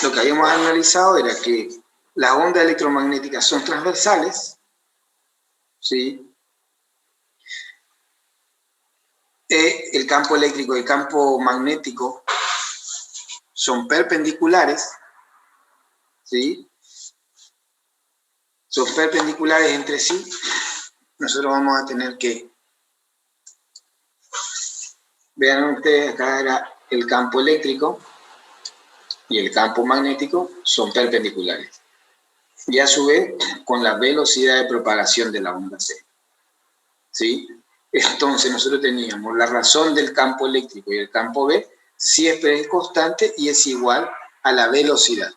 lo que habíamos analizado era que las ondas electromagnéticas son transversales, ¿sí? El campo eléctrico y el campo magnético son perpendiculares, ¿sí? Son perpendiculares entre sí. Nosotros vamos a tener que, vean ustedes, acá era el campo eléctrico y el campo magnético son perpendiculares. Y a su vez, con la velocidad de propagación de la onda C, ¿sí? Entonces nosotros teníamos la razón del campo eléctrico y el campo B siempre es constante y es igual a la velocidad,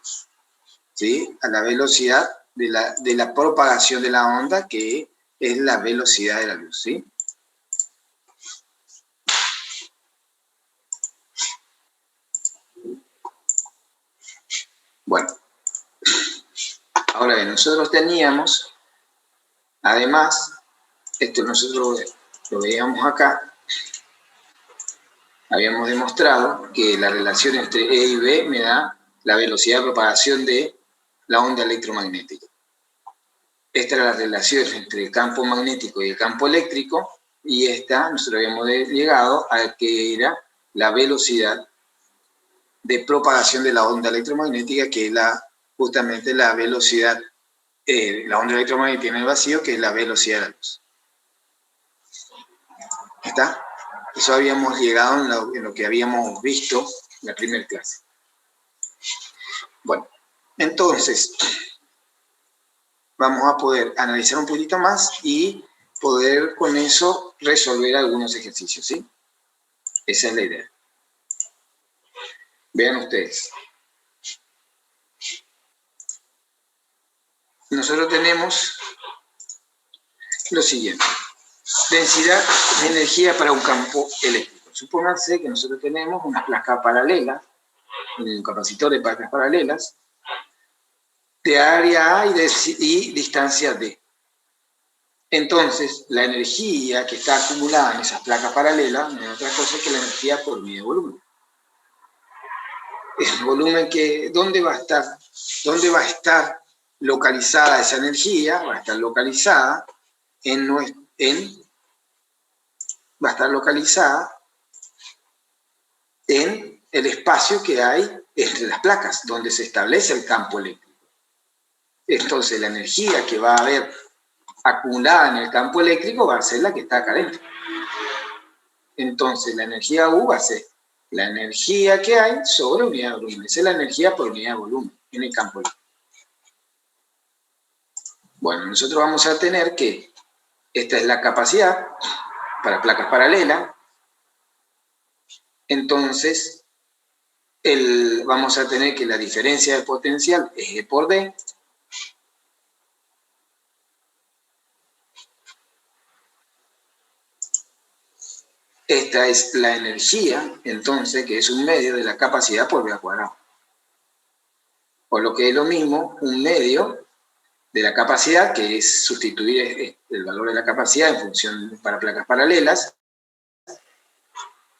¿sí? A la velocidad de la propagación de la onda, que es la velocidad de la luz, ¿sí? Bueno, ahora bien, nosotros teníamos, además, esto nosotros lo veíamos acá, habíamos demostrado que la relación entre E y B me da la velocidad de propagación de la onda electromagnética. Esta era la relación entre el campo magnético y el campo eléctrico, y esta nosotros habíamos llegado a que era la velocidad de propagación de la onda electromagnética, que es justamente la velocidad, la onda electromagnética en el vacío, que es la velocidad de la luz. ¿Está? Eso habíamos llegado en lo que habíamos visto en la primera clase. Bueno, entonces vamos a poder analizar un poquito más y poder con eso resolver algunos ejercicios, ¿sí? Esa es la idea. Vean ustedes. Nosotros tenemos lo siguiente. Densidad de energía para un campo eléctrico. Supónganse que nosotros tenemos una placa paralela, un capacitor de placas paralelas, de área A y distancia D. Entonces, la energía que está acumulada en esas placas paralelas no es otra cosa que la energía por unidad de volumen. El volumen que, ¿dónde va a estar localizada esa energía? Va a estar localizada en el espacio que hay entre las placas, donde se establece el campo eléctrico. Entonces, la energía que va a haber acumulada en el campo eléctrico va a ser la que está acá adentro. Entonces, la energía U va a ser la energía que hay sobre unidad de volumen. Esa es la energía por unidad de volumen en el campo eléctrico. Bueno, nosotros vamos a tener que esta es la capacidad para placas paralelas. Entonces, vamos a tener que la diferencia de potencial es E por D. Esta es la energía, entonces, que es un medio de la capacidad por V al cuadrado. Por lo que es lo mismo, un medio de la capacidad, que es sustituir el valor de la capacidad en función para placas paralelas,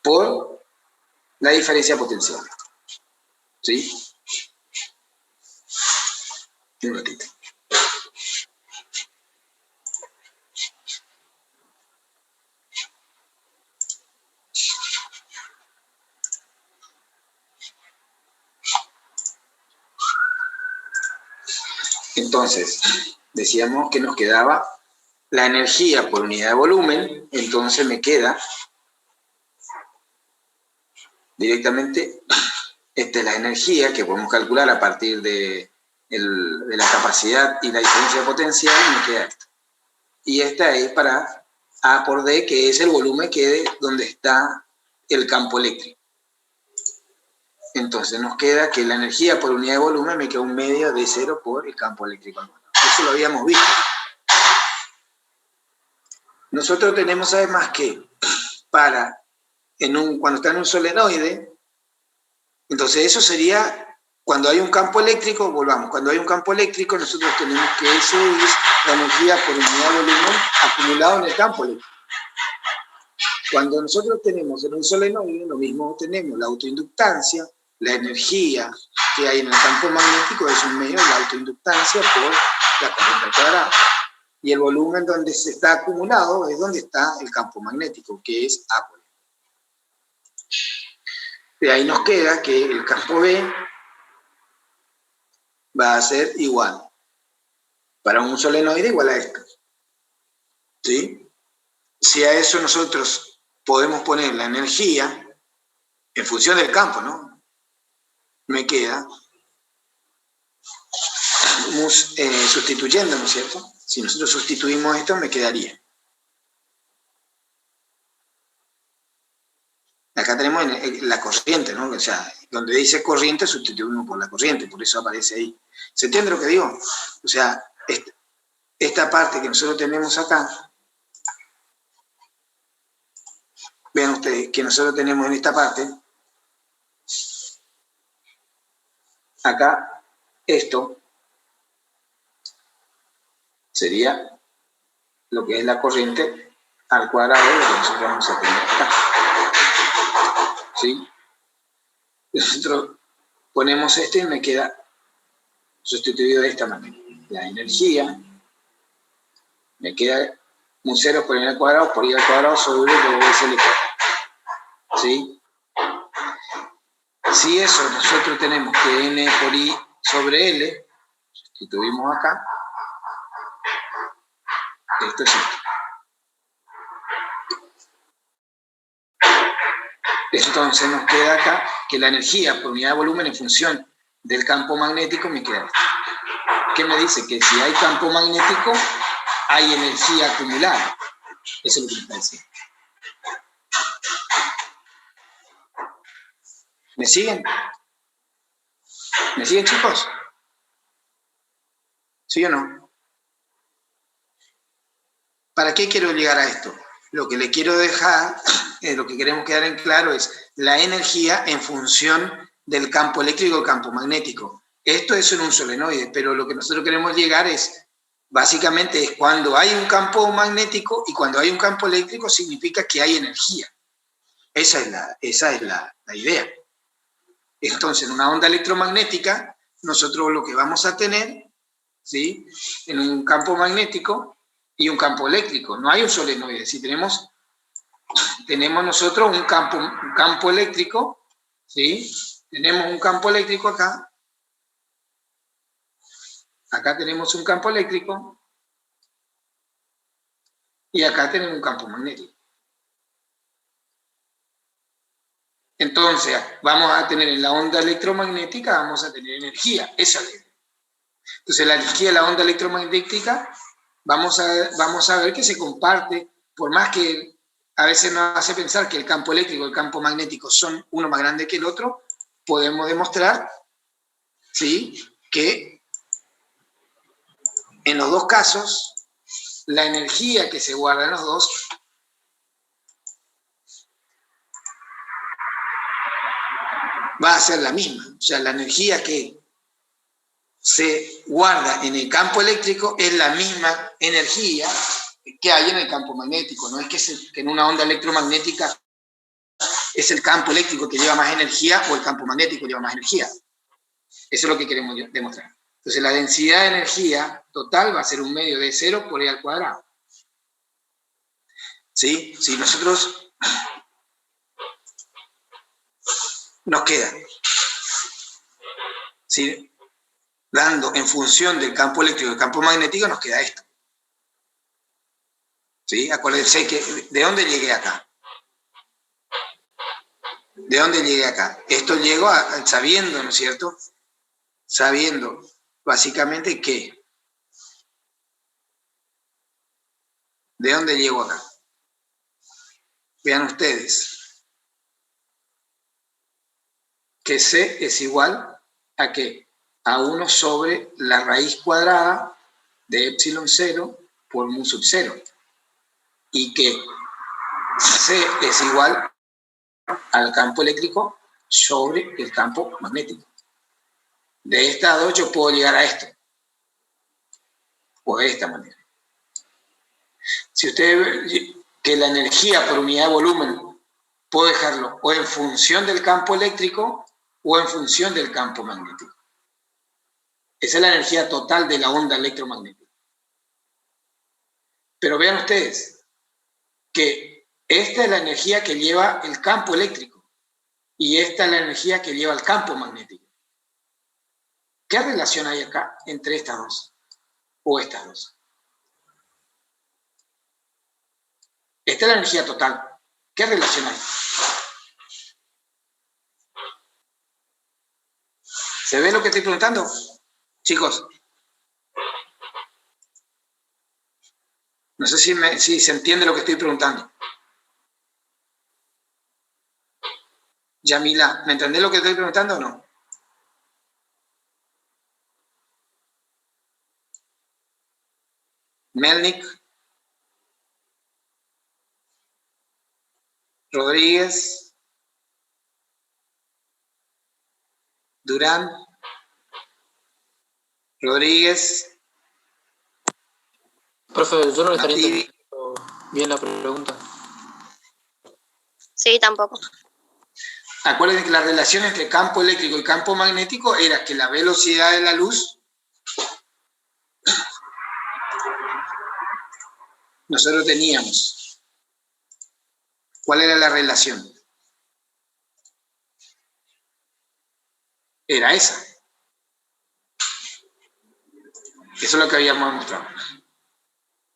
por la diferencia potencial. ¿Sí? Un ratito. Entonces, decíamos que nos quedaba la energía por unidad de volumen, entonces me queda directamente, esta es la energía que podemos calcular a partir de la capacidad y la diferencia de potencial, me queda esto. Y esta es para A por D, que es el volumen donde está el campo eléctrico. Entonces nos queda que la energía por unidad de volumen me queda un medio de 0 por el campo eléctrico. Eso lo habíamos visto. Nosotros tenemos además que cuando está en un solenoide, entonces eso sería cuando hay un campo eléctrico, volvamos, cuando hay un campo eléctrico nosotros tenemos que eso es la energía por unidad de volumen acumulado en el campo eléctrico. Cuando nosotros tenemos en un solenoide, lo mismo tenemos la autoinductancia, la energía que hay en el campo magnético es un medio de la autoinductancia por la corriente al cuadrado. Y el volumen donde se está acumulado es donde está el campo magnético, que es A. De ahí nos queda que el campo B va a ser igual, para un solenoide igual a esto. ¿Sí? Si a eso nosotros podemos poner la energía en función del campo, ¿no? Me queda sustituyendo, ¿no es cierto? Si nosotros sustituimos esto, me quedaría. Acá tenemos la corriente, ¿no? O sea, donde dice corriente, sustituimos por la corriente, por eso aparece ahí. ¿Se entiende lo que digo? O sea, esta parte que nosotros tenemos acá, vean ustedes que nosotros tenemos en esta parte, acá, esto sería lo que es la corriente al cuadrado de lo que nosotros vamos a tener acá. ¿Sí? Nosotros ponemos esto y me queda sustituido de esta manera. La energía me queda un 0 por n al cuadrado por i al cuadrado sobre WSL. ¿Sí? Si eso nosotros tenemos que n por i sobre l, sustituimos acá, esto es esto. Entonces nos queda acá que la energía por unidad de volumen en función del campo magnético me queda esto. ¿Qué me dice? Que si hay campo magnético, hay energía acumulada. Eso es lo que me está diciendo. ¿Me siguen? ¿Me siguen, chicos? ¿Sí o no? ¿Para qué quiero llegar a esto? Lo que le quiero dejar, lo que queremos quedar en claro es la energía en función del campo eléctrico y el campo magnético. Esto es en un solenoide, pero lo que nosotros queremos llegar es, básicamente, es cuando hay un campo magnético y cuando hay un campo eléctrico significa que hay energía. Esa es la idea. Entonces, en una onda electromagnética, nosotros lo que vamos a tener, ¿sí?, en un campo magnético y un campo eléctrico. No hay un solenoide. Si tenemos nosotros un campo eléctrico, ¿sí? Tenemos un campo eléctrico acá. Acá tenemos un campo eléctrico. Y acá tenemos un campo magnético. Entonces, vamos a tener en la onda electromagnética, vamos a tener energía. Esa es la idea. Entonces, la energía de la onda electromagnética, vamos a ver que se comparte, por más que a veces nos hace pensar que el campo eléctrico y el campo magnético son uno más grande que el otro, podemos demostrar, ¿sí?, que en los dos casos, la energía que se guarda en los dos va a ser la misma. O sea, la energía que se guarda en el campo eléctrico es la misma energía que hay en el campo magnético. No es que en una onda electromagnética es el campo eléctrico que lleva más energía o el campo magnético lleva más energía. Eso es lo que queremos demostrar. Entonces, la densidad de energía total va a ser un medio de 0 por e al cuadrado. ¿Sí? Si nosotros nos queda, ¿sí?, dando en función del campo eléctrico y del campo magnético, nos queda esto. ¿Sí? Acuérdense que, ¿de dónde llegué acá? ¿De dónde llegué acá? Esto llegó sabiendo, ¿no es cierto? Sabiendo básicamente que, ¿de dónde llego acá? Vean ustedes que C es igual a ¿qué? A 1 sobre la raíz cuadrada de epsilon 0 por mu sub 0. Y que C es igual al campo eléctrico sobre el campo magnético. De estas dos yo puedo llegar a esto. O de esta manera. Si usted ve que la energía por unidad de volumen puedo dejarlo o en función del campo eléctrico o en función del campo magnético. Esa es la energía total de la onda electromagnética. Pero vean ustedes que esta es la energía que lleva el campo eléctrico y esta es la energía que lleva el campo magnético. ¿Qué relación hay acá entre estas dos o estas dos? Esta es la energía total. ¿Qué relación hay? ¿Se ve lo que estoy preguntando? Chicos, no sé si se entiende lo que estoy preguntando. Yamila, ¿me entendés lo que estoy preguntando o no? Melnik, Rodríguez, Durán, Rodríguez. Profe, yo no le estaría entendiendo bien la pregunta. Sí, tampoco. Acuérdense que la relación entre campo eléctrico y campo magnético era que la velocidad de la luz, nosotros teníamos. ¿Cuál era la relación? Era esa. Eso es lo que habíamos mostrado.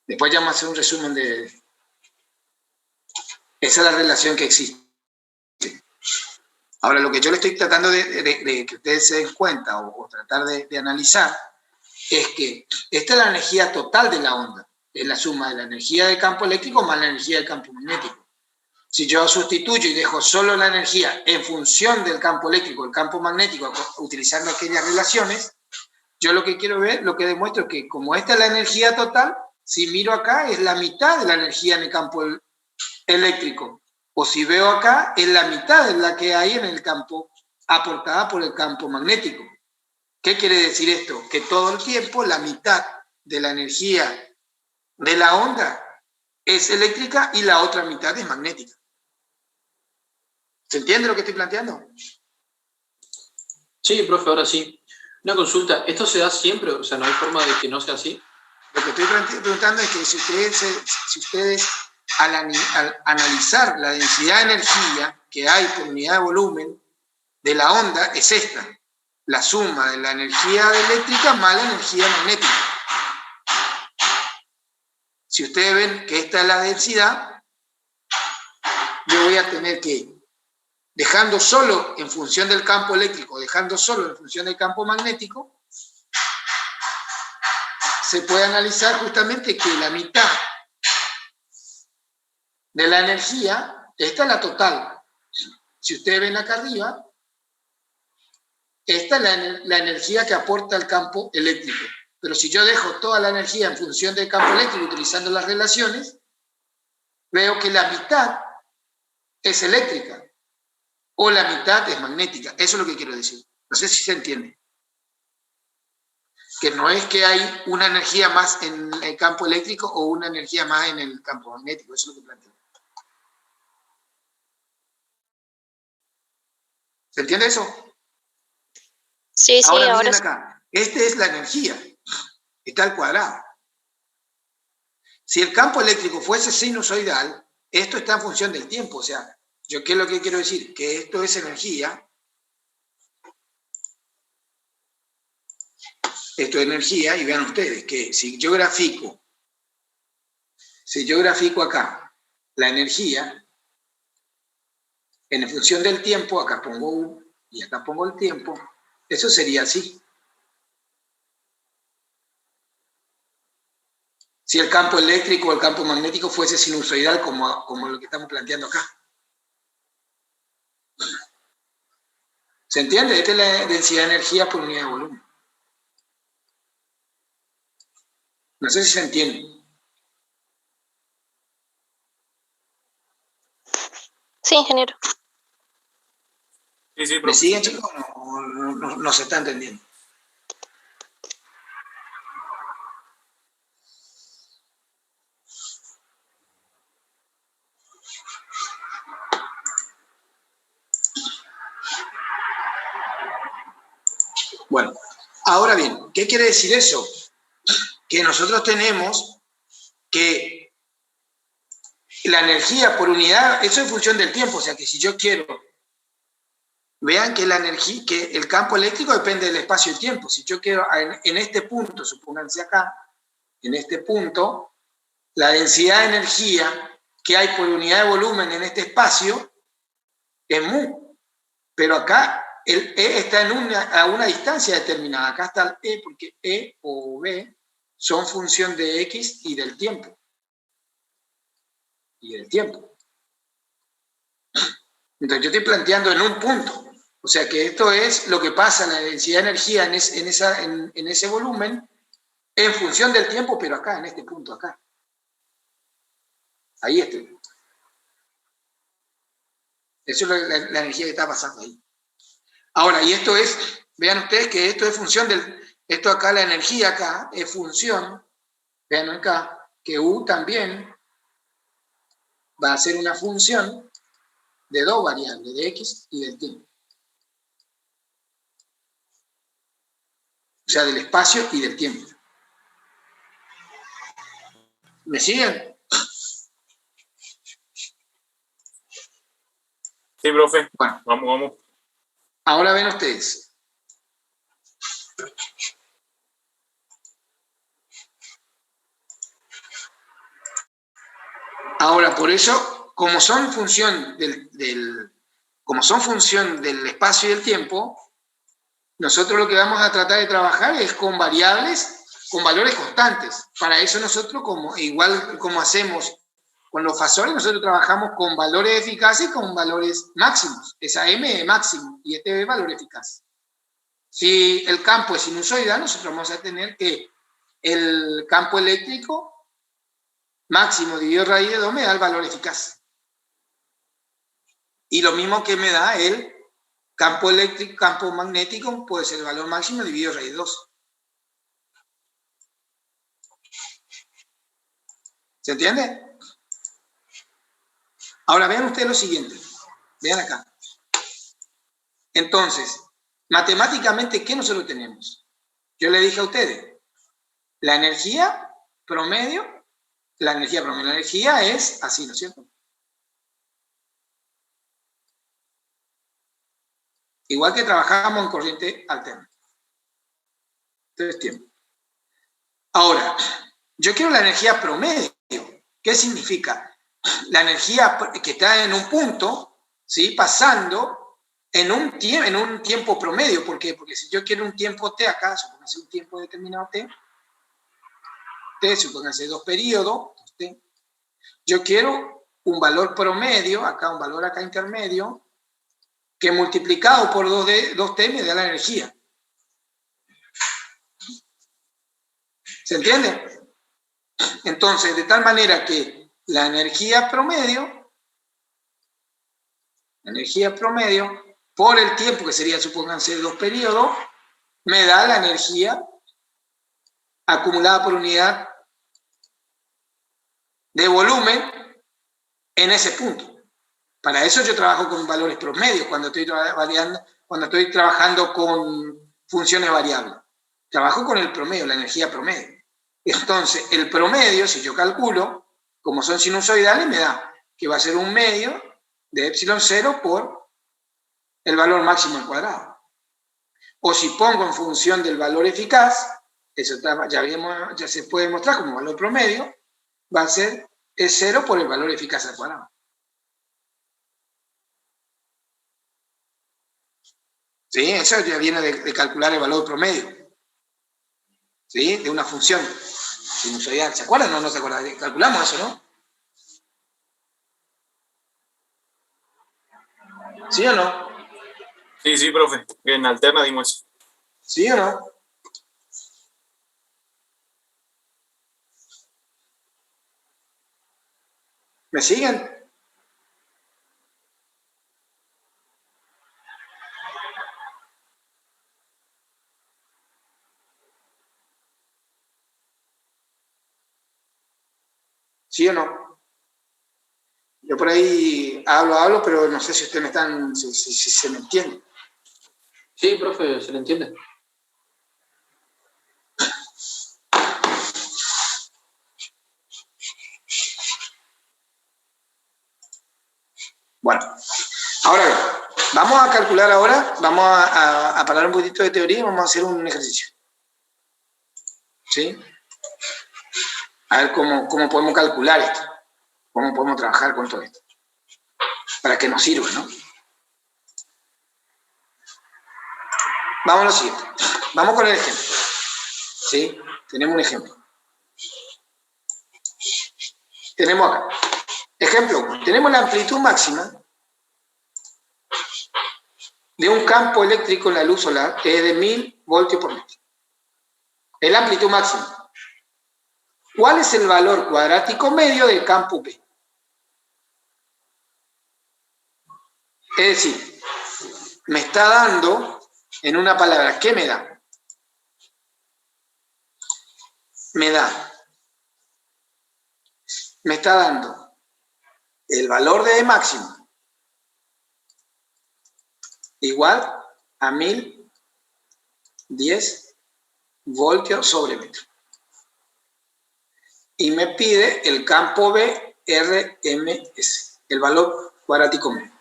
Después ya vamos a hacer un resumen de... Esa es la relación que existe. Ahora, lo que yo le estoy tratando de que ustedes se den cuenta o tratar de analizar es que esta es la energía total de la onda. Es la suma de la energía del campo eléctrico más la energía del campo magnético. Si yo sustituyo y dejo solo la energía en función del campo eléctrico, el campo magnético, utilizando aquellas relaciones, yo lo que quiero ver, lo que demuestro es que como esta es la energía total, si miro acá es la mitad de la energía en el campo eléctrico. O si veo acá, es la mitad de la que hay en el campo, aportada por el campo magnético. ¿Qué quiere decir esto? Que todo el tiempo la mitad de la energía de la onda es eléctrica y la otra mitad es magnética. ¿Se entiende lo que estoy planteando? Sí, profe, ahora sí. Una consulta, ¿esto se da siempre? O sea, ¿no hay forma de que no sea así? Lo que estoy preguntando es que si ustedes al analizar la densidad de energía que hay por unidad de volumen de la onda, es esta, la suma de la energía eléctrica más la energía magnética. Si ustedes ven que esta es la densidad, yo voy a tener que, dejando solo en función del campo eléctrico, dejando solo en función del campo magnético, se puede analizar justamente que la mitad de la energía, esta es la total. Si ustedes ven acá arriba, esta es la energía que aporta el campo eléctrico. Pero si yo dejo toda la energía en función del campo eléctrico utilizando las relaciones, veo que la mitad es eléctrica o la mitad es magnética. Eso es lo que quiero decir. No sé si se entiende. Que no es que hay una energía más en el campo eléctrico o una energía más en el campo magnético. Eso es lo que planteo. ¿Se entiende eso? Sí, sí, Ahora ahora miren sí. acá. Esta es la energía. Está al cuadrado. Si el campo eléctrico fuese sinusoidal, esto está en función del tiempo. O sea, ¿yo qué es lo que quiero decir? Que esto es energía. Esto es energía y vean ustedes que si yo grafico acá la energía, en función del tiempo, acá pongo U y acá pongo el tiempo, eso sería así. Si el campo eléctrico o el campo magnético fuese sinusoidal como lo que estamos planteando acá. ¿Se entiende? Esta es la densidad de energía por unidad de volumen. No sé si se entiende. Sí, ingeniero. Sí, ¿Me siguen, chicos? No se está entendiendo. Bueno, ahora bien, ¿qué quiere decir eso? Que nosotros tenemos que la energía por unidad, eso es función del tiempo, o sea que si yo quiero, vean que la energía, que el campo eléctrico depende del espacio y tiempo. Si yo quiero en este punto, supónganse acá, en este punto, la densidad de energía que hay por unidad de volumen en este espacio es mu, pero acá el E está a una distancia determinada. Acá está el E porque E o B son función de X y del tiempo. Entonces yo estoy planteando en un punto. O sea que esto es lo que pasa, la densidad de energía en ese volumen en función del tiempo, pero acá, en este punto acá. Ahí estoy. Eso es la energía que está pasando ahí. Ahora, y esto es, vean ustedes que esto es función esto acá, la energía acá, es función, vean acá, que U también va a ser una función de dos variables, de X y del tiempo. O sea, del espacio y del tiempo. ¿Me siguen? Sí, profe. Bueno, vamos. Ahora ven ustedes. Ahora, por eso, como son función como son función del espacio y del tiempo, nosotros lo que vamos a tratar de trabajar es con variables, con valores constantes. Para eso nosotros, igual como hacemos con los fasores, nosotros trabajamos con valores eficaces y con valores máximos. Esa M es máximo y este es valor eficaz. Si el campo es sinusoidal, nosotros vamos a tener que el campo eléctrico máximo dividido raíz de 2 me da el valor eficaz. Y lo mismo que me da el campo eléctrico, campo magnético, puede ser el valor máximo dividido raíz de 2. ¿Se entiende? Ahora vean ustedes lo siguiente. Vean acá. Entonces, matemáticamente, ¿qué nosotros tenemos? Yo le dije a ustedes, la energía promedio es así, ¿no es cierto? Igual que trabajábamos en corriente alterna. Entonces, tiempo. Ahora, yo quiero la energía promedio. ¿Qué significa? La energía que está en un punto, ¿sí? Pasando en un tiempo promedio. ¿Por qué? Porque si yo quiero un tiempo T acá, supóngase un tiempo determinado T, supóngase 2 periodos, T. Yo quiero un valor promedio, acá un valor acá intermedio, que multiplicado por 2T me da la energía. ¿Se entiende? Entonces, de tal manera que la energía promedio, por el tiempo, que sería, supónganse, 2 periodos, me da la energía acumulada por unidad de volumen en ese punto. Para eso yo trabajo con valores promedios cuando estoy trabajando con funciones variables. Trabajo con el promedio, la energía promedio. Entonces, el promedio, si yo calculo, como son sinusoidales, me da que va a ser un medio de epsilon 0 por el valor máximo al cuadrado. O si pongo en función del valor eficaz, eso ya se puede mostrar como valor promedio, va a ser es 0 por el valor eficaz al cuadrado. ¿Sí? Eso ya viene de calcular el valor promedio. ¿Sí? De una función sinusoidal. ¿Se acuerdan o no se acuerdan? Calculamos eso, ¿no? ¿Sí o no? Sí, profe. En alterna dimos eso. ¿Sí o no? ¿Me siguen? ¿Sí o no? Yo por ahí hablo, pero no sé si ustedes si se me entiende. Sí, profe, se le entiende. Vamos a calcular ahora, vamos a parar un poquito de teoría y vamos a hacer un ejercicio. ¿Sí? A ver cómo podemos calcular esto, cómo podemos trabajar con todo esto, para que nos sirva, ¿no? Vamos a lo siguiente. Vamos con el ejemplo. ¿Sí? Tenemos un ejemplo. Tenemos acá. Ejemplo 1. Tenemos la amplitud máxima de un campo eléctrico en la luz solar es de 1000 voltios por metro. Es la amplitud máxima. ¿Cuál es el valor cuadrático medio del campo B? Es decir, me está dando, en una palabra, ¿qué me da? Me está dando el valor de E máximo igual a 1010 voltios sobre metro. Y me pide el campo B RMS, el valor cuadrático medio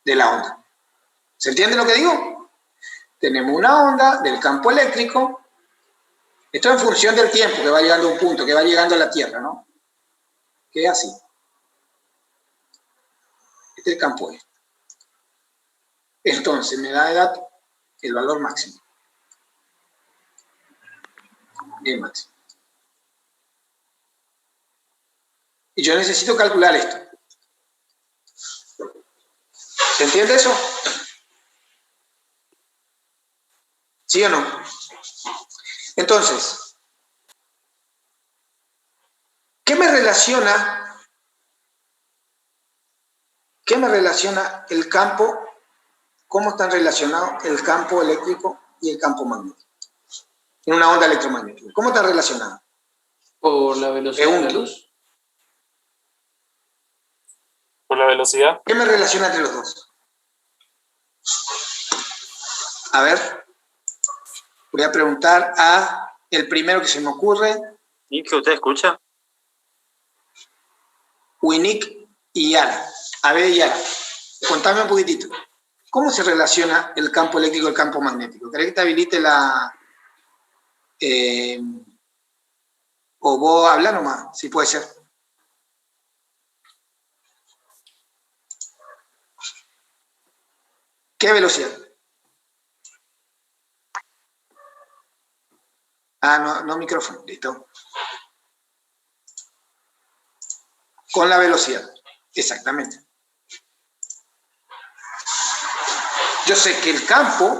de la onda. ¿Se entiende lo que digo? Tenemos una onda del campo eléctrico. Esto en función del tiempo que va llegando a un punto, que va llegando a la Tierra, ¿no? Que es así. Este es el campo E. Entonces me da el valor máximo. E máximo. Y yo necesito calcular esto. ¿Se entiende eso? ¿Sí o no? Entonces, ¿qué me relaciona el campo? ¿Cómo están relacionados el campo eléctrico y el campo magnético? En una onda electromagnética. ¿Cómo están relacionados? Por la velocidad de la luz. Por la velocidad. ¿Qué me relaciona entre los dos? A ver, voy a preguntar a el primero que se me ocurre. ¿Y que usted escucha? Winnick y Yara. A ver, Yara, contame un poquitito. ¿Cómo se relaciona el campo eléctrico y el campo magnético? ¿Querés que te habilite la... o vos habla nomás, si puede ser? ¿Qué velocidad? Ah, no micrófono, listo. Con la velocidad, exactamente. Yo sé que el campo,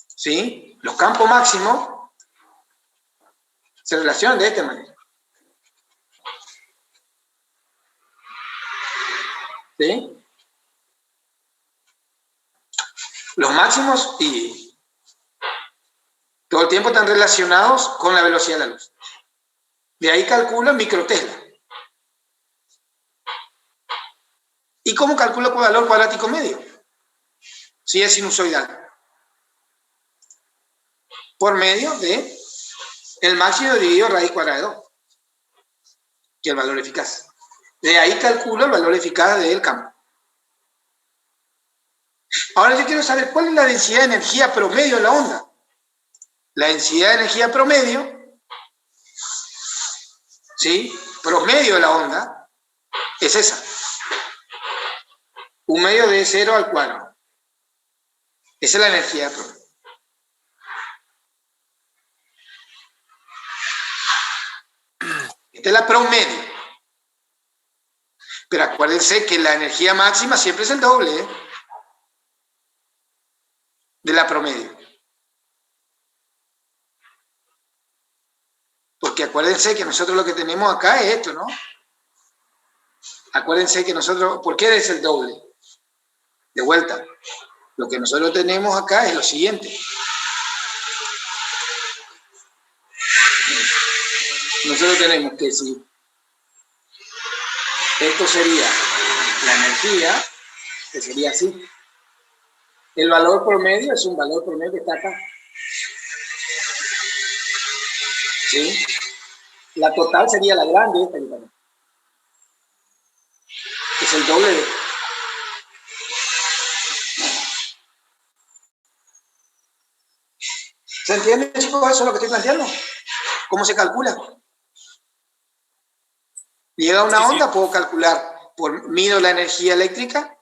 ¿sí? Los campos máximos se relacionan de esta manera. ¿Sí? Los máximos y todo el tiempo están relacionados con la velocidad de la luz. De ahí calculo en microtesla. ¿Y cómo calculo el valor cuadrático medio? Si es sinusoidal. Por medio de el máximo dividido raíz cuadrada de 2, que es el valor eficaz. De ahí calculo el valor eficaz del campo. Ahora yo quiero saber cuál es la densidad de energía promedio de la onda. La densidad de energía promedio, ¿sí? Promedio de la onda, es esa. 1/2 de 0 al cuadrado. Esa es la energía promedio. Esta es la promedio. Pero acuérdense que la energía máxima siempre es el doble, ¿eh? De la promedio. Porque acuérdense que nosotros lo que tenemos acá es esto, ¿no? Acuérdense que nosotros, ¿por qué es el doble? De vuelta, lo que nosotros tenemos acá es lo siguiente. Nosotros tenemos que si esto sería la energía, que sería así. El valor promedio es un valor promedio que está acá. ¿Sí? La total sería la grande, esta, es el doble de. ¿Se entiende, chicos, eso es lo que estoy planteando? ¿Cómo se calcula? Llega a una Sí, sí. onda, puedo calcular, mido la energía eléctrica,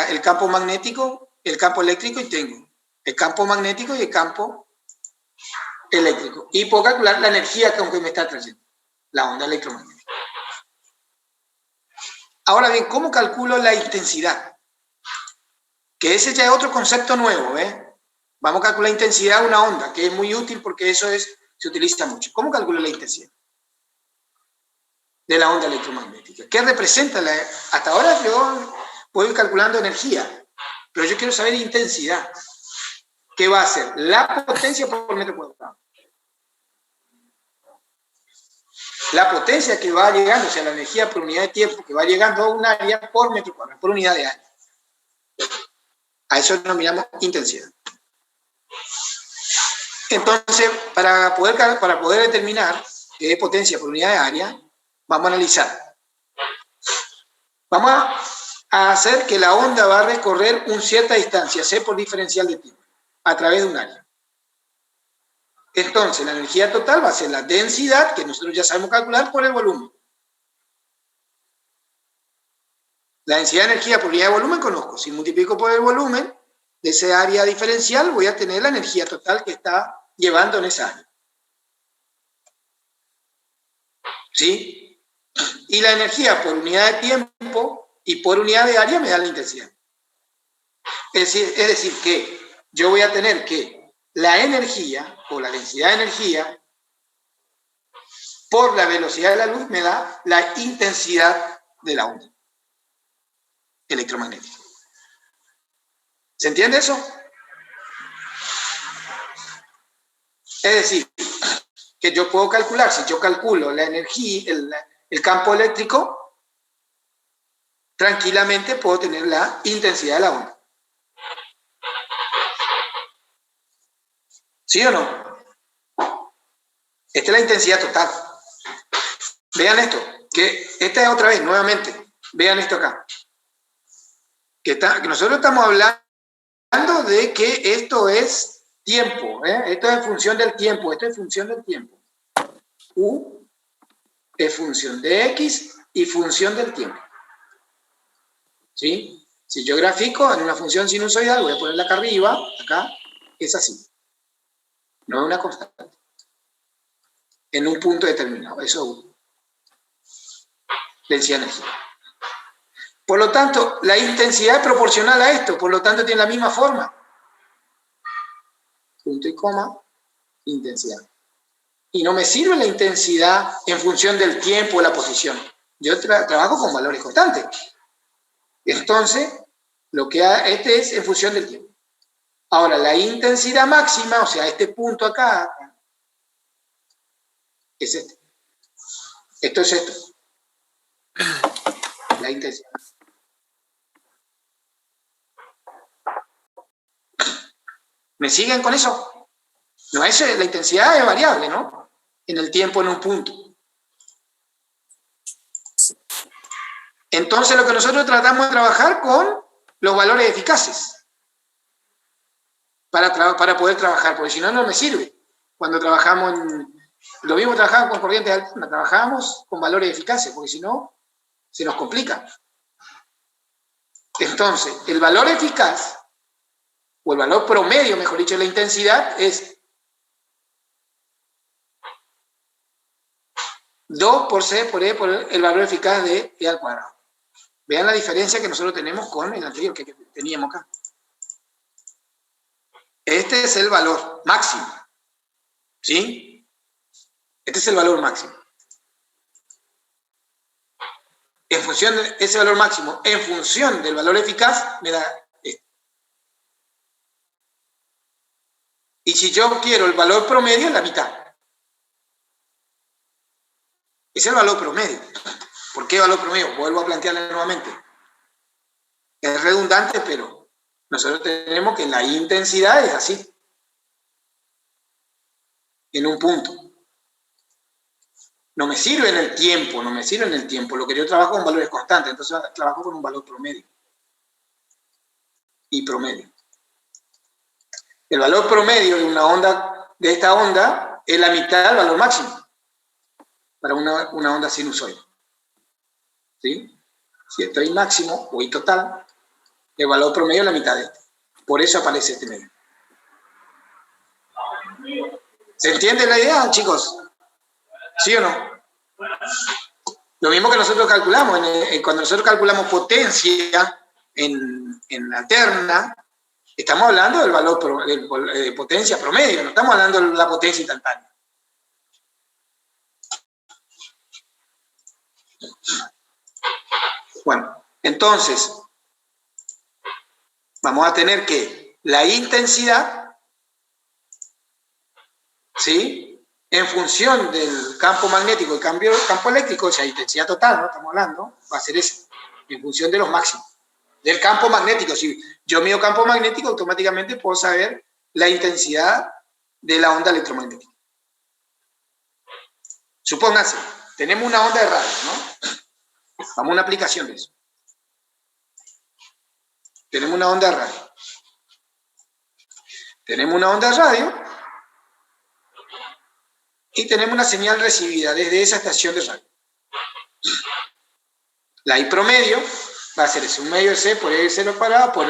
el campo magnético, el campo eléctrico y tengo el campo magnético y el campo eléctrico. Y puedo calcular la energía que aunque me está trayendo, la onda electromagnética. Ahora bien, ¿cómo calculo la intensidad? Que ese ya es otro concepto nuevo, ¿eh? Vamos a calcular la intensidad de una onda, que es muy útil porque eso se utiliza mucho. ¿Cómo calculo la intensidad de la onda electromagnética? ¿Qué representa hasta ahora yo voy calculando energía, pero yo quiero saber intensidad. ¿Qué va a ser? La potencia por metro cuadrado. La potencia que va llegando, o sea, la energía por unidad de tiempo que va llegando a un área por metro cuadrado, por unidad de área. A eso denominamos intensidad. Entonces, para poder determinar qué es potencia por unidad de área, vamos a analizar. Vamos a hacer que la onda va a recorrer una cierta distancia, C por diferencial de tiempo, a través de un área. Entonces, la energía total va a ser la densidad, que nosotros ya sabemos calcular, por el volumen. La densidad de energía por unidad de volumen conozco. Si multiplico por el volumen de ese área diferencial, voy a tener la energía total que está llevando en esa área. ¿Sí? Y la energía por unidad de tiempo y por unidad de área me da la intensidad. Es decir, que yo voy a tener que la energía o la densidad de energía por la velocidad de la luz me da la intensidad de la onda electromagnética. ¿Se entiende eso? Es decir, que yo puedo calcular, si yo calculo la energía, el campo eléctrico, tranquilamente puedo tener la intensidad de la onda. ¿Sí o no? Esta es la intensidad total. Vean esto, que esta es otra vez, nuevamente, vean esto acá. Que nosotros estamos hablando de que esto es tiempo, esto es función del tiempo, esto es función del tiempo. U es función de X y función del tiempo. ¿Sí? Si yo grafico en una función sinusoidal, voy a ponerla acá arriba, acá, es así. No es una constante. En un punto determinado, eso es U. Densidad de energía. Por lo tanto, la intensidad es proporcional a esto, por lo tanto tiene la misma forma. Punto y coma, intensidad. Y no me sirve la intensidad en función del tiempo o la posición. Yo trabajo con valores constantes. Entonces, lo que este es en función del tiempo. Ahora, la intensidad máxima, o sea, este punto acá, es este. Esto es esto. La intensidad. ¿Me siguen con eso? No, la intensidad es variable, ¿no? En el tiempo, en un punto. Entonces, lo que nosotros tratamos de trabajar con los valores eficaces para poder trabajar, porque si no, no me sirve. Cuando trabajamos lo mismo trabajamos con corrientes alternas, trabajamos con valores eficaces, porque si no, se nos complica. Entonces, el valor eficaz, o el valor promedio, mejor dicho, de la intensidad, es 2 por C por E por el valor eficaz de E al cuadrado. Vean la diferencia que nosotros tenemos con el anterior que teníamos acá. Este es el valor máximo. ¿Sí? Este es el valor máximo. En función de ese valor máximo, en función del valor eficaz, me da este. Y si yo quiero el valor promedio, la mitad. Es el valor promedio. ¿Por qué valor promedio? Vuelvo a plantearle nuevamente. Es redundante, pero nosotros tenemos que la intensidad es así. En un punto. No me sirve en el tiempo, no me sirve en el tiempo. Lo que yo trabajo con valores constantes, entonces trabajo con un valor promedio. Y promedio. El valor promedio de una onda de esta onda es la mitad del valor máximo para una onda sinusoide. ¿Sí? Si esto es máximo o I total, el valor promedio es la mitad de este. Por eso aparece este medio. ¿Se entiende la idea, chicos? ¿Sí o no? Lo mismo que nosotros calculamos. Cuando nosotros calculamos potencia en la terna, estamos hablando del valor de potencia promedio, no estamos hablando de la potencia instantánea. Bueno, entonces, vamos a tener que la intensidad, ¿sí? En función del campo magnético y campo eléctrico, o sea, intensidad total, ¿no? Estamos hablando, va a ser esa, en función de los máximos. Del campo magnético, si yo mido campo magnético, automáticamente puedo saber la intensidad de la onda electromagnética. Supónganse, tenemos una onda de radio, ¿no? Vamos a una aplicación de eso. Tenemos una onda de radio. Tenemos una onda de radio y tenemos una señal recibida desde esa estación de radio. La I promedio va a ser ese, un medio de C por E separado por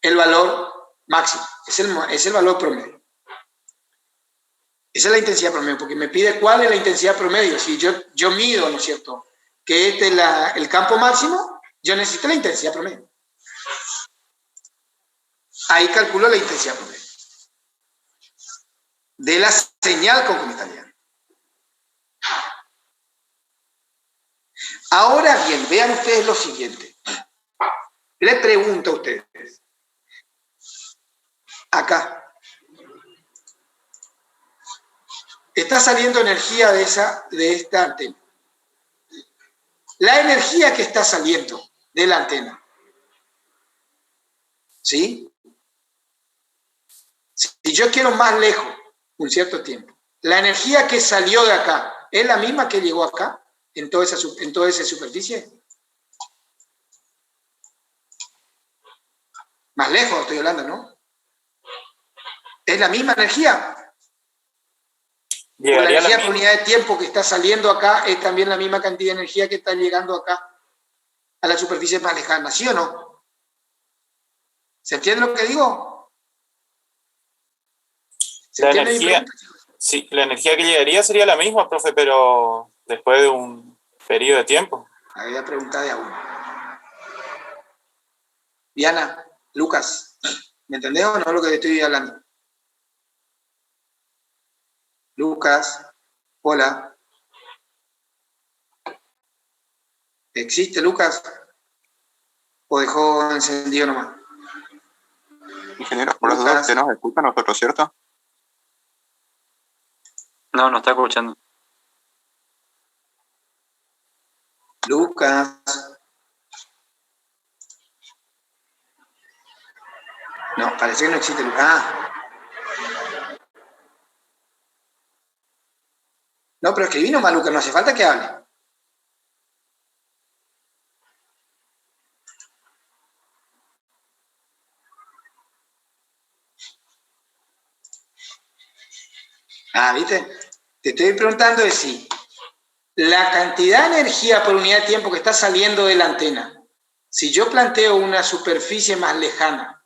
el valor máximo. Es el valor promedio. Esa es la intensidad promedio, porque me pide cuál es la intensidad promedio. Si yo mido, ¿no es cierto?, que este es el campo máximo, yo necesito la intensidad promedio. Ahí calculo la intensidad promedio de la señal concomitante. Ahora bien, vean ustedes lo siguiente. Le pregunto a ustedes. Acá. Está saliendo energía de esta antena. La energía que está saliendo de la antena, ¿sí? Si yo quiero más lejos, un cierto tiempo, la energía que salió de acá, ¿es la misma que llegó acá, en toda esa superficie? Más lejos estoy hablando, ¿no? ¿Es la misma energía? ¿O la energía por unidad de tiempo que está saliendo acá es también la misma cantidad de energía que está llegando acá a la superficie más lejana? ¿Sí o no? ¿Se entiende lo que digo? La energía, sí, la energía que llegaría sería la misma, profe, pero después de un periodo de tiempo. Había preguntado de a uno. Diana, Lucas, ¿me entendés o no lo que estoy hablando? Lucas, hola. ¿Existe Lucas? ¿O dejó encendido nomás? Ingeniero, por las dudas, ¿usted nos escucha a nosotros, cierto? No, no está escuchando. Lucas. No, parece que no existe Lucas. Ah. No, pero escribí nomás, Lucas, no hace falta que hable. Ah, ¿viste? Te estoy preguntando de si la cantidad de energía por unidad de tiempo que está saliendo de la antena, si yo planteo una superficie más lejana,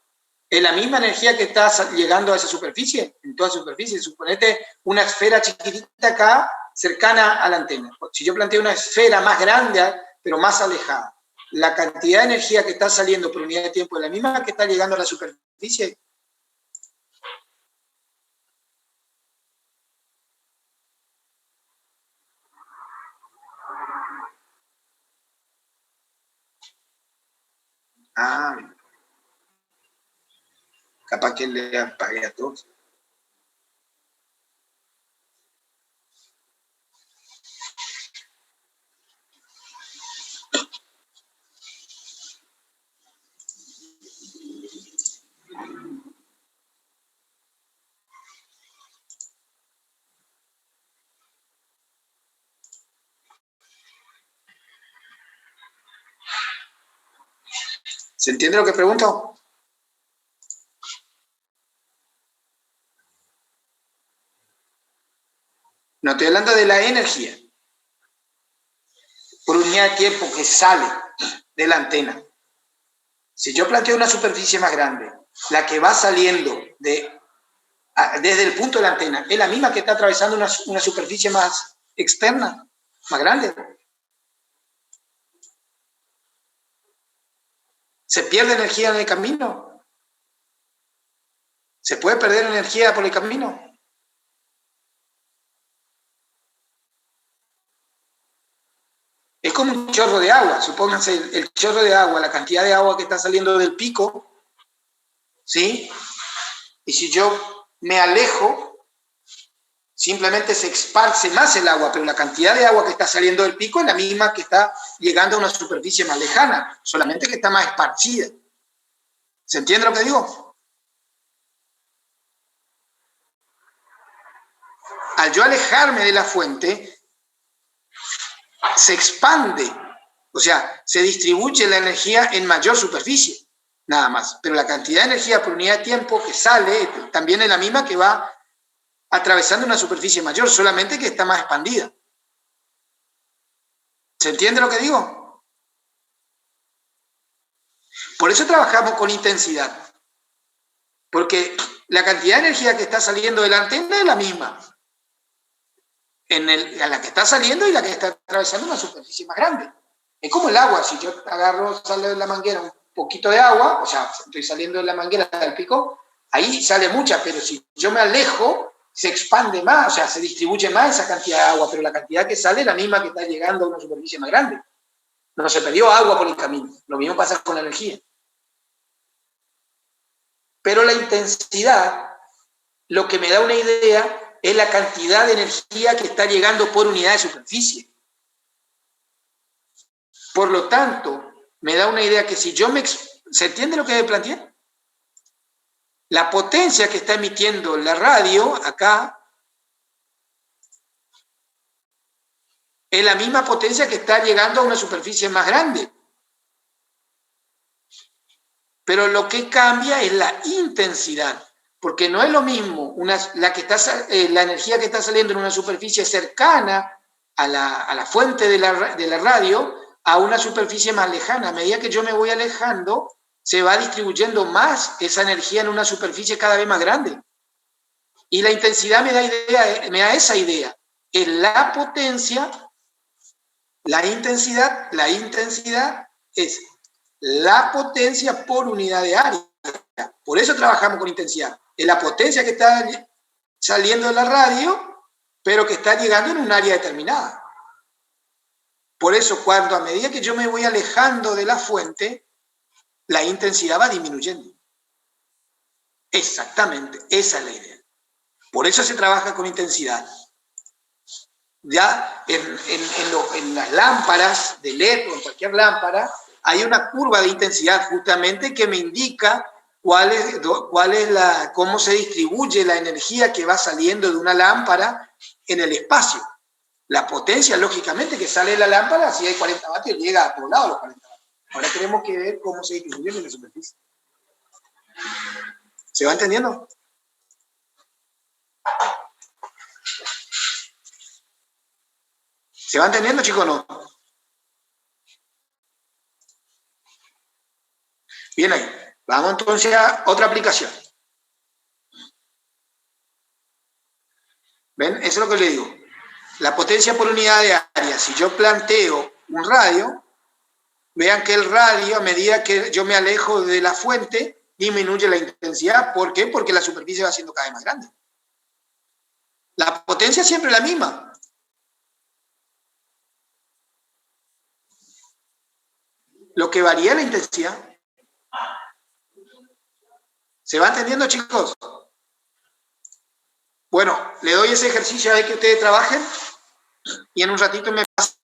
¿es la misma energía que está llegando a esa superficie? En toda superficie, suponete una esfera chiquitita acá, cercana a la antena. Si yo planteo una esfera más grande, pero más alejada, ¿la cantidad de energía que está saliendo por unidad de tiempo es la misma que está llegando a la superficie? Ah, capaz que le apague a todos. ¿Se entiende lo que pregunto? No estoy hablando de la energía. Por unidad de tiempo que sale de la antena. Si yo planteo una superficie más grande, la que va saliendo desde el punto de la antena, ¿es la misma que está atravesando una superficie más externa, más grande? ¿Se pierde energía en el camino? ¿Se puede perder energía por el camino? Es como un chorro de agua. Supónganse el chorro de agua, la cantidad de agua que está saliendo del pico, ¿sí? Y si yo me alejo, simplemente se esparce más el agua, pero la cantidad de agua que está saliendo del pico es la misma que está llegando a una superficie más lejana, solamente que está más esparcida. ¿Se entiende lo que digo? Al yo alejarme de la fuente, se expande, o sea, se distribuye la energía en mayor superficie, nada más. Pero la cantidad de energía por unidad de tiempo que sale también es la misma que va atravesando una superficie mayor, solamente que está más expandida. ¿Se entiende lo que digo? Por eso trabajamos con intensidad, porque la cantidad de energía que está saliendo de la antena es la misma, a la que está saliendo y la que está atravesando una superficie más grande. Es como el agua, si yo agarro, sale de la manguera un poquito de agua, o sea, estoy saliendo de la manguera del pico, ahí sale mucha, pero si yo me alejo, se expande más, o sea, se distribuye más esa cantidad de agua, pero la cantidad que sale es la misma que está llegando a una superficie más grande. No se perdió agua por el camino. Lo mismo pasa con la energía. Pero la intensidad, lo que me da una idea es la cantidad de energía que está llegando por unidad de superficie. Por lo tanto, me da una idea que si yo ¿se entiende lo que me planteé? La potencia que está emitiendo la radio acá es la misma potencia que está llegando a una superficie más grande. Pero lo que cambia es la intensidad, porque no es lo mismo la energía que está saliendo en una superficie cercana a la fuente de la radio a una superficie más lejana. A medida que yo me voy alejando, se va distribuyendo más esa energía en una superficie cada vez más grande. Y la intensidad me da esa idea. Es la potencia, la intensidad es la potencia por unidad de área. Por eso trabajamos con intensidad. Es la potencia que está saliendo de la radio, pero que está llegando en un área determinada. Por eso, a medida que yo me voy alejando de la fuente, la intensidad va disminuyendo. Exactamente, esa es la idea. Por eso se trabaja con intensidad. Ya en las lámparas de LED o en cualquier lámpara, hay una curva de intensidad justamente que me indica cómo se distribuye la energía que va saliendo de una lámpara en el espacio. La potencia, lógicamente, que sale de la lámpara, si hay 40 vatios, llega a todos lados los 40 vatios. Ahora tenemos que ver cómo se distribuye en la superficie. ¿Se va entendiendo? ¿Se va entendiendo, chicos, o no? Bien ahí. Vamos entonces a otra aplicación. ¿Ven? Eso es lo que le digo. La potencia por unidad de área. Si yo planteo un radio, vean que el radio, a medida que yo me alejo de la fuente, disminuye la intensidad. ¿Por qué? Porque la superficie va siendo cada vez más grande. La potencia siempre es la misma. Lo que varía es la intensidad. ¿Se va entendiendo, chicos? Bueno, le doy ese ejercicio a ver que ustedes trabajen y en un ratito me pasan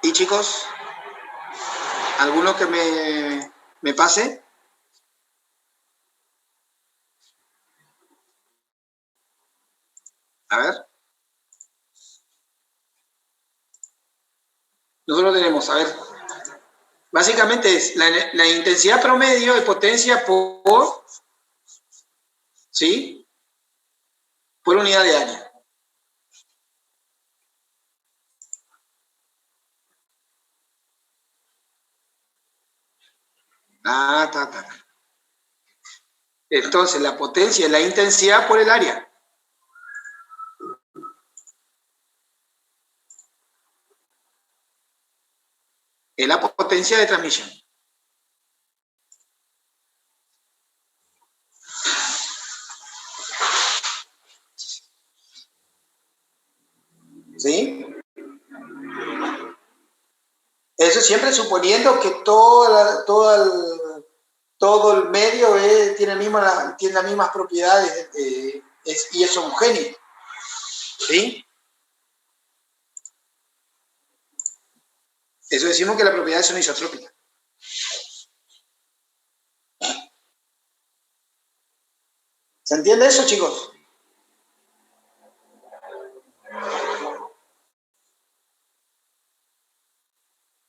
Y chicos, ¿alguno que me pase? A ver. Nosotros tenemos, a ver, básicamente es la intensidad promedio de potencia por, ¿sí? Por unidad de área. Entonces, la potencia es la intensidad por el área. Es la potencia de transmisión. ¿Sí? Eso siempre suponiendo que todo el medio tiene las mismas propiedades y es homogéneo. ¿Sí? Eso decimos que las propiedades son isotrópicas. ¿Se entiende eso, chicos?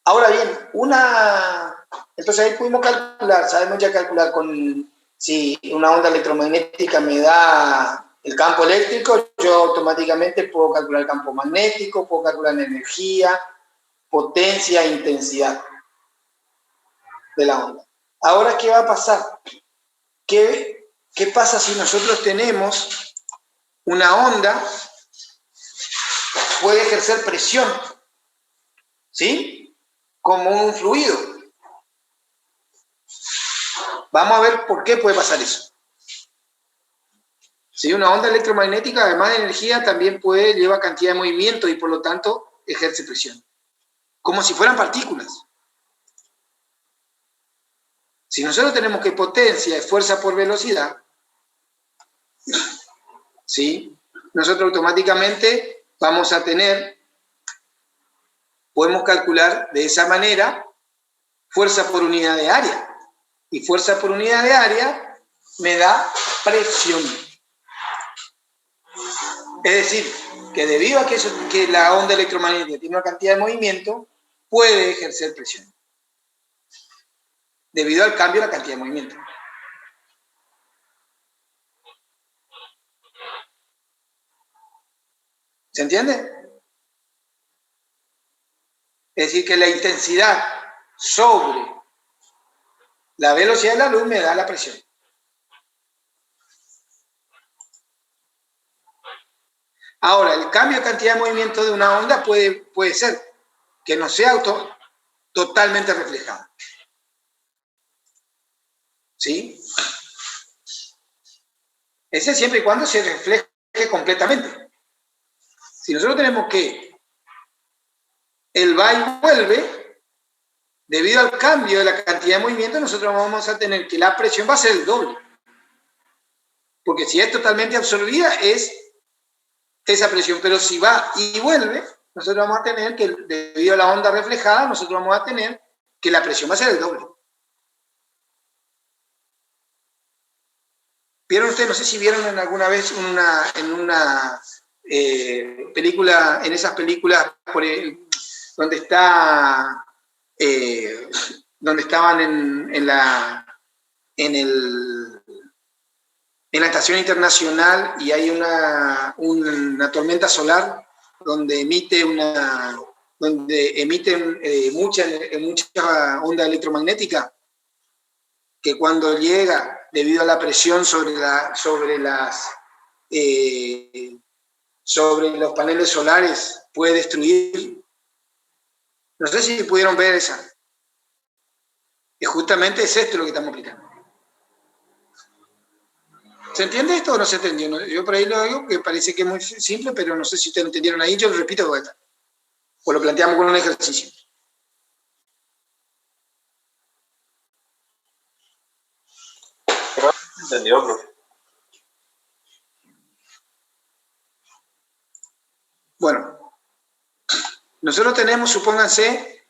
Ahora bien, entonces ahí pudimos calcular, sabemos ya calcular si una onda electromagnética me da el campo eléctrico, yo automáticamente puedo calcular el campo magnético, puedo calcular la energía, potencia e intensidad de la onda. Ahora, ¿qué va a pasar? ¿Qué pasa si nosotros tenemos una onda? Puede ejercer presión, ¿sí? Como un fluido. Vamos a ver por qué puede pasar eso. Si una onda electromagnética, además de energía, también lleva cantidad de movimiento y por lo tanto ejerce presión. Como si fueran partículas. Si nosotros tenemos que potencia es fuerza por velocidad, ¿sí? Nosotros automáticamente podemos calcular de esa manera fuerza por unidad de área. Y fuerza por unidad de área me da presión. Es decir, que debido a que la onda electromagnética tiene una cantidad de movimiento, puede ejercer presión. Debido al cambio de la cantidad de movimiento. ¿Se entiende? Es decir, que la intensidad sobre la velocidad de la luz me da la presión. Ahora, el cambio de cantidad de movimiento de una onda puede ser que no sea totalmente reflejado. ¿Sí? Ese siempre y cuando se refleje completamente. Si nosotros tenemos que el va y vuelve, debido al cambio de la cantidad de movimiento, nosotros vamos a tener que la presión va a ser el doble. Porque si es totalmente absorbida, es esa presión. Pero si va y vuelve, nosotros vamos a tener que, debido a la onda reflejada, nosotros vamos a tener que la presión va a ser el doble. ¿Vieron ustedes? No sé si vieron alguna vez en una película, en esas películas donde estaban en la estación internacional y hay una tormenta solar donde emiten mucha onda electromagnética, que cuando llega, debido a la presión sobre los paneles solares, puede destruir. No sé si pudieron ver esa. Y justamente es esto lo que estamos aplicando. ¿Se entiende esto o no se entendió? Yo por ahí lo digo, que parece que es muy simple, pero no sé si ustedes lo entendieron ahí. Yo lo repito de vuelta. O lo planteamos con un ejercicio. Entendido, profe. Bueno, nosotros tenemos, supónganse,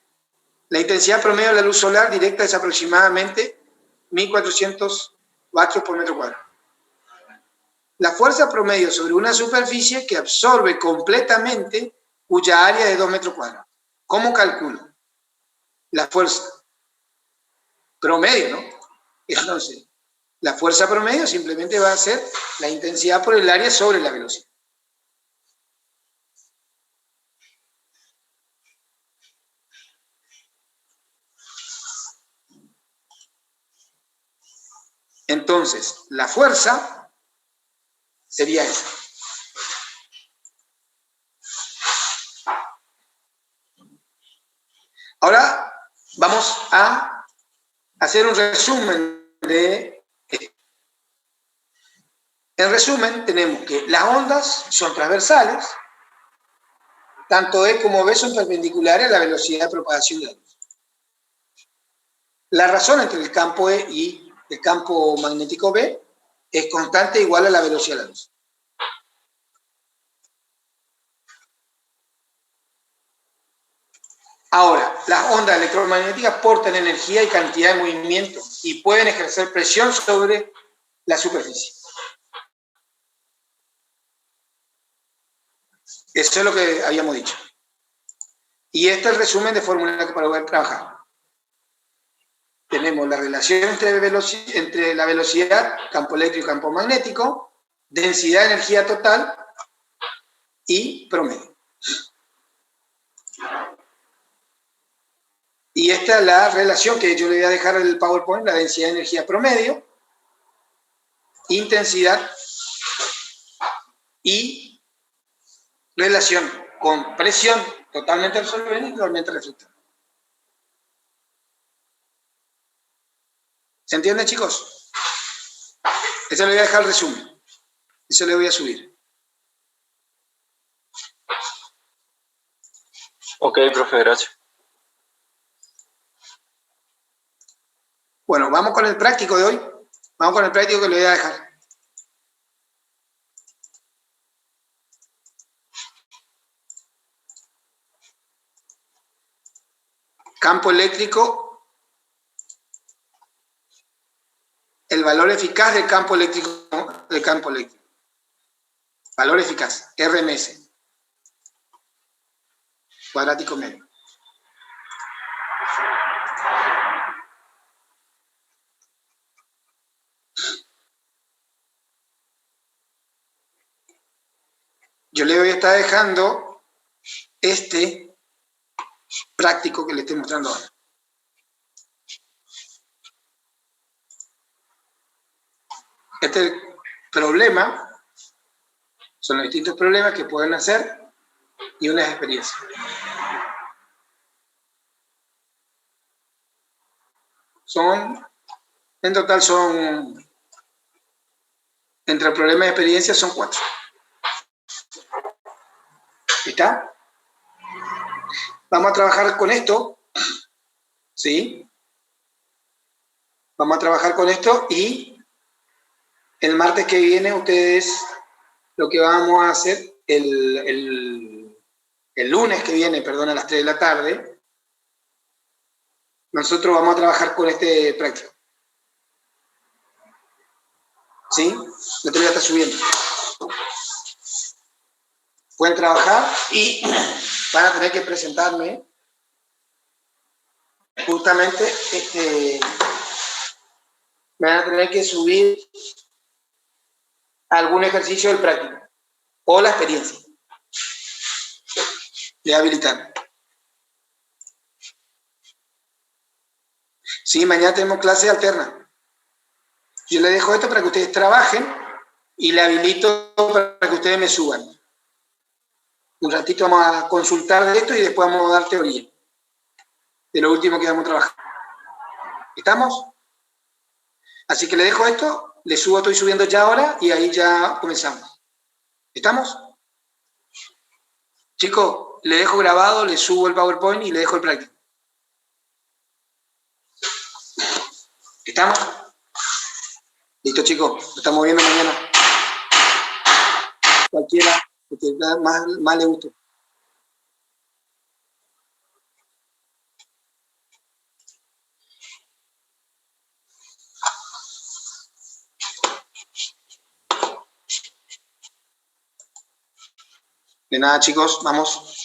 la intensidad promedio de la luz solar directa es aproximadamente 1400 vatios por metro cuadrado. La fuerza promedio sobre una superficie que absorbe completamente cuya área es de 2 metros cuadrados. ¿Cómo calculo? La fuerza promedio, ¿no? Entonces, la fuerza promedio simplemente va a ser la intensidad por el área sobre la velocidad. Entonces, la fuerza sería esa. Ahora vamos a hacer un resumen de esto. En resumen, tenemos que las ondas son transversales, tanto E como B son perpendiculares a la velocidad de propagación de la luz. La razón entre el campo E y el campo magnético B es constante igual a la velocidad de la luz. Ahora, las ondas electromagnéticas portan energía y cantidad de movimiento y pueden ejercer presión sobre la superficie. Eso es lo que habíamos dicho. Y este es el resumen de fórmula para poder trabajar. Tenemos la relación entre la velocidad, campo eléctrico y campo magnético, densidad de energía total y promedio. Y esta es la relación que yo le voy a dejar en el PowerPoint, la densidad de energía promedio, intensidad y relación con presión totalmente absorbente y totalmente reflectada. ¿Se entiende, chicos? Ese le voy a dejar el resumen. Eso le voy a subir. Ok, profe, gracias. Bueno, vamos con el práctico de hoy. Vamos con el práctico que le voy a dejar. Campo eléctrico. El valor eficaz del campo eléctrico. Valor eficaz, RMS. Cuadrático medio. Yo le voy a estar dejando este práctico que le estoy mostrando ahora. Este problema son los distintos problemas que pueden hacer y unas experiencias. En total son, entre problemas y experiencias son 4. ¿Está? Vamos a trabajar con esto, ¿sí? Vamos a trabajar con esto y el martes que viene ustedes lo que vamos a hacer, el lunes que viene, perdón, a las 3 de la tarde, nosotros vamos a trabajar con este práctico. ¿Sí? Lo te voy a estar subiendo. Pueden trabajar y van a tener que presentarme justamente van a tener que subir algún ejercicio del práctico o la experiencia de habilitar. Sí, mañana tenemos clase alterna. Yo les dejo esto para que ustedes trabajen y le habilito para que ustedes me suban. Un ratito vamos a consultar de esto y después vamos a dar teoría de lo último que vamos a trabajar. ¿Estamos? Así que le dejo esto, le subo, estoy subiendo ya ahora y ahí ya comenzamos. ¿Estamos? Chicos, le dejo grabado, le subo el PowerPoint y le dejo el práctico. ¿Estamos? Listo, chicos. Nos estamos viendo mañana. Cualquiera, que más le guste. De nada, chicos. Vamos.